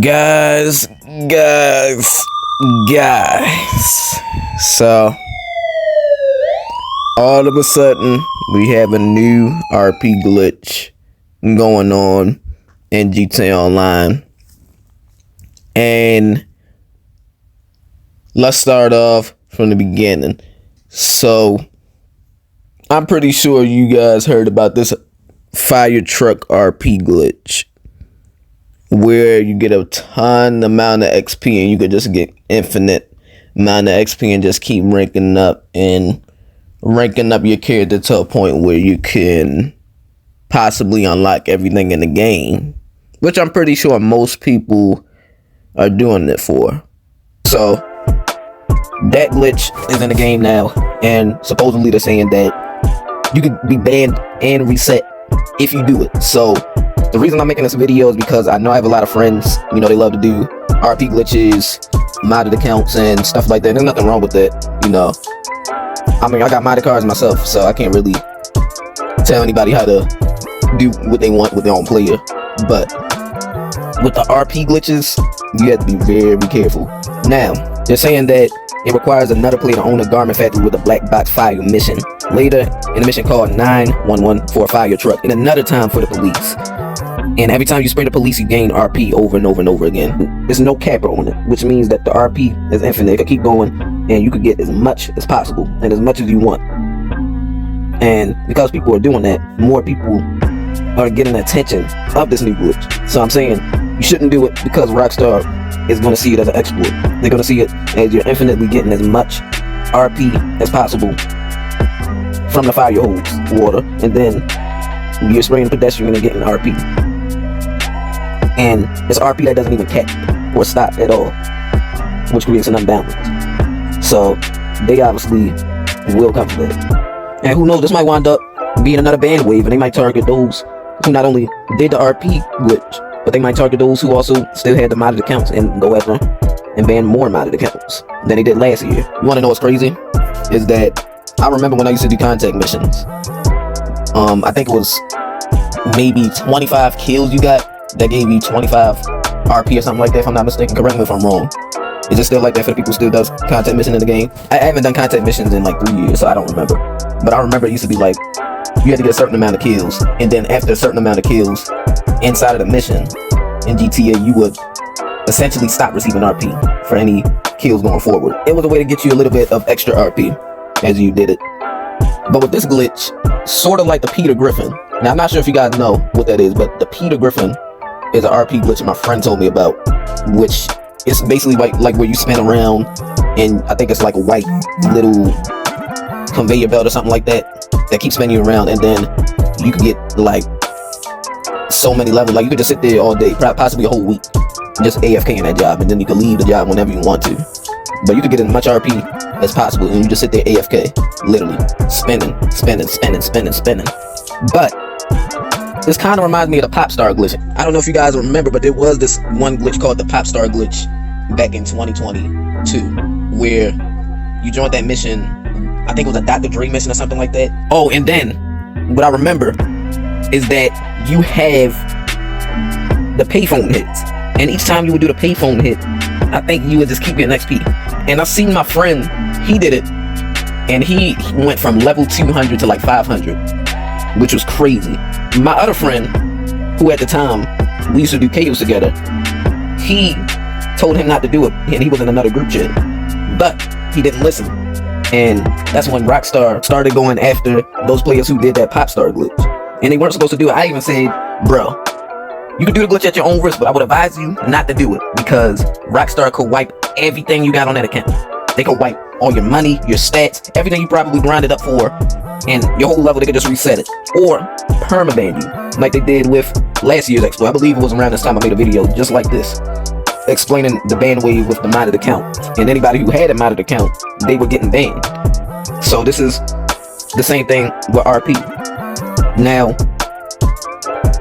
Guys, guys. So, all of a sudden, we have a new RP glitch going on in GTA Online. And let's start off from the beginning. So, I'm pretty sure you guys heard about this fire truck RP glitch, where you get a ton amount of XP and you could just get infinite amount of XP and just keep ranking up your character to a point where you can possibly unlock everything in the game, which I'm pretty sure most people are doing it for. So that glitch is in the game now, and supposedly they're saying that you could be banned and reset if you do it. So the reason I'm making this video is because I know I have a lot of friends, they love to do RP glitches, modded accounts, and stuff like that. There's nothing wrong with that, I mean, I got modded cars myself, so I can't really tell anybody how to do what they want with their own player. But with the RP glitches, you have to be very careful. Now, they're saying that it requires another player to own a garment factory with a black box fire mission. Later, in a mission called 911 for a fire truck, and another time for the police. And every time you spray the police, you gain RP over and over and over again. There's no cap on it, which means that the RP is infinite. It could keep going, and you could get as much as possible and as much as you want. And because people are doing that, more people are getting attention of this new glitch. So I'm saying you shouldn't do it, because Rockstar is going to see it as an exploit. They're going to see it as you're infinitely getting as much RP as possible from the fire hose water, and then you're spraying pedestrian and getting RP. And it's RP that doesn't even cap or stop at all, which creates an unbalance. So they obviously will come to that. And who knows, this might wind up being another ban wave, and they might target those who not only did the RP glitch, but they might target those who also still had the modded accounts and go after and ban more modded accounts than they did last year. You want to know what's crazy? Is that I remember when I used to do contact missions. I think it was maybe 25 kills you got that gave you 25 RP or something like that, if I'm not mistaken. Correct me if I'm wrong. Is it still like that for the people who still does contact mission in the game? I haven't done contact missions in like 3 years, so I don't remember. But I remember it used to be like, you had to get a certain amount of kills, and then after a certain amount of kills inside of the mission in GTA, you would essentially stop receiving RP for any kills going forward. It was a way to get you a little bit of extra RP as you did it. But with this glitch, sort of like the Peter Griffin. Now, I'm not sure if you guys know what that is, but the Peter Griffin is an RP glitch my friend told me about, which is basically like where you spin around, and I think it's like a white little conveyor belt or something like that keeps spinning you around, and then you can get like so many levels. Like you could just sit there all day, possibly a whole week, just AFK in that job, and then you can leave the job whenever you want to. But you could get as much RP as possible, and you just sit there AFK, literally spinning. But this kind of reminds me of the Pop Star glitch. I don't know if you guys remember, but there was this one glitch called the Pop Star glitch back in 2022, where you joined that mission. I think it was a Dr. Dre mission or something like that. Oh, and then what I remember is that you have the payphone hits, and each time you would do the payphone hit, I think you would just keep getting XP. And I've seen my friend, he did it, and he went from level 200 to like 500, which was crazy. My other friend, who at the time we used to do chaos together, he told him not to do it, and he was in another group chat, but he didn't listen. And that's when Rockstar started going after those players who did that Pop Star glitch, and they weren't supposed to do it. I even said, bro, you can do the glitch at your own risk, but I would advise you not to do it, because Rockstar could wipe everything you got on that account. They could wipe all your money, your stats, everything you probably grinded up for, and your whole level. They could just reset it, or permaban you, like they did with last year's exploit. I believe it was around this time I made a video just like this, explaining the ban wave with the modded account, and anybody who had a modded account, they were getting banned. So this is the same thing with RP. Now,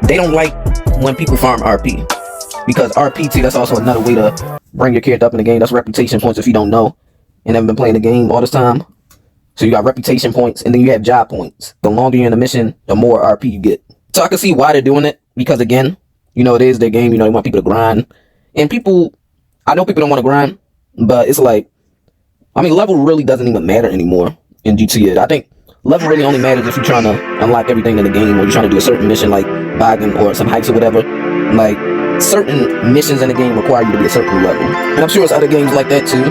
they don't like when people farm RP, because RP, that's also another way to bring your character up in the game. That's reputation points if you don't know and haven't been playing the game all this time. So you got reputation points, and then you have job points. The longer you're in the mission, the more RP you get. So I can see why they're doing it, because again, it is their game. They want people to grind And people, I know people don't want to grind, but it's like, I mean, level really doesn't even matter anymore in GTA. I think level really only matters if you're trying to unlock everything in the game, or you're trying to do a certain mission like bogging or some heights or whatever. Like, certain missions in the game require you to be a certain level. And I'm sure it's other games like that too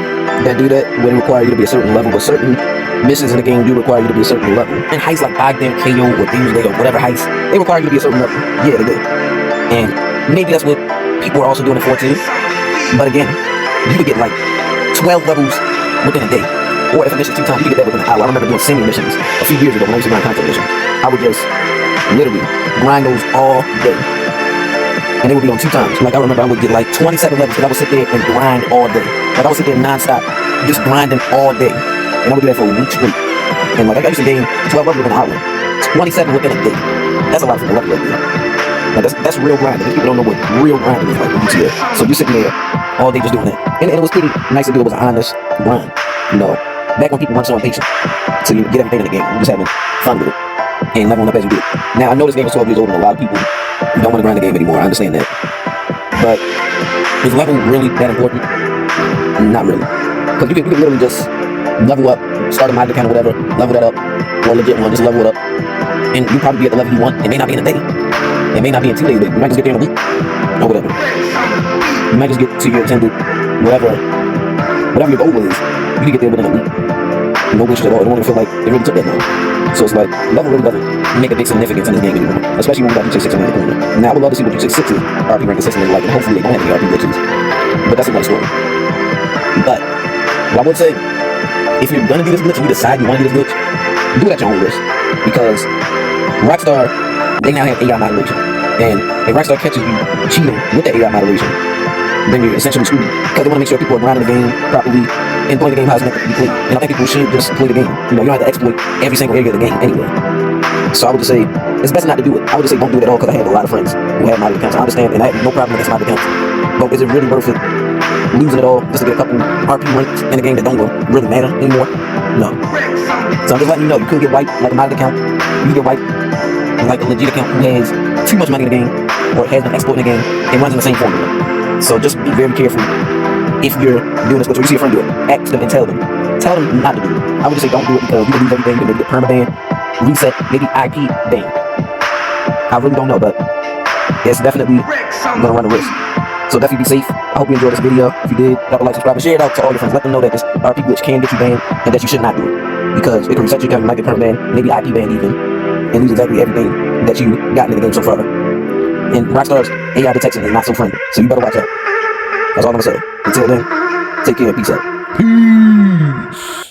that do that, where they require you to be a certain level, but certain missions in the game do require you to be a certain level. And heights like Bogdan, KO, or Doomsday, or whatever heights, they require you to be a certain level. Yeah, they do. And maybe that's what people are also doing in 14. But again, you could get like 12 levels within a day. Or if a mission's 2 times, you can get that within an hour. I remember doing semi missions a few years ago when I used to grind content missions. I would just literally grind those all day. And they would be on 2 times. Like, I remember I would get like 27 levels because I would sit there and grind all day. Like, I would sit there non-stop, just grinding all day. And I would do that for a week straight. And like, I used to gain 12 levels within an hour. 27 within a day. That's a lot for the level up there. Like, that's real grinding. People don't know what real grinding is like in GTA. So you're sitting there all day just doing that. And it was pretty nice to do. It was an honest grind. You know, back when people weren't so impatient. So you get everything in the game. You're just having fun with it. And leveling up as you do it. Now, I know this game is 12 years old and a lot of people don't want to grind the game anymore. I understand that. But is level really that important? Not really. Because you can literally just level up, start a mod account or whatever, level that up, or a legit one, just level it up. And you probably be at the level you want. It may not be in a day. It may not be in 2 days, but you might just get there in a week. Or whatever. You might just get to your intended, whatever your goal is. You can get there within a week. No glitches at all. It don't even feel like it really took that long. So it's like, level really doesn't make a big significance in this game anymore. Especially when we got GTA 6 around the corner. Now, I would love to see what GTA 6's RP ranking system is like, and hopefully they don't have any RP glitches. But that's another story. But what I would say, if you're gonna do this glitch and you decide you want to do this glitch, do it at your own risk. Because Rockstar, they now have AI moderation. And if Rockstar catches you cheating with the AI moderation, then you're essentially screwed. Because they want to make sure people are grinding the game properly and playing the game how it's meant to be played. And I think people should just play the game. You know, you don't have to exploit every single area of the game anyway. So I would just say, it's best not to do it. I would just say don't do it at all, because I have a lot of friends who have modded accounts. I understand, and I have no problem against modded accounts. But is it really worth it losing it all just to get a couple RP ranks in a game that don't really matter anymore? No. So I'm just letting you know, you could get wiped like a modded account. You can get wiped like a legit account who has too much money in the game, or has been exploiting the game, and runs in the same formula. So just be very careful if you're doing this glitch, or you see your friend do it. Ask them and tell them. Tell them not to do it. I would just say don't do it, because you can lose everything. You can maybe get perma ban, reset, maybe IP ban. I really don't know, but it's definitely gonna run a risk. So definitely be safe. I hope you enjoyed this video. If you did, drop a like, subscribe, and share it out to all your friends. Let them know that this RP glitch can get you banned, and that you should not do it. Because it can reset your account, you might get perma ban, maybe IP ban even, and lose exactly everything that you got in the game so far. And Rockstar's AI detection is not so friendly, so you better watch out. That's all I'm gonna say. Until then, take care and peace out. Peace.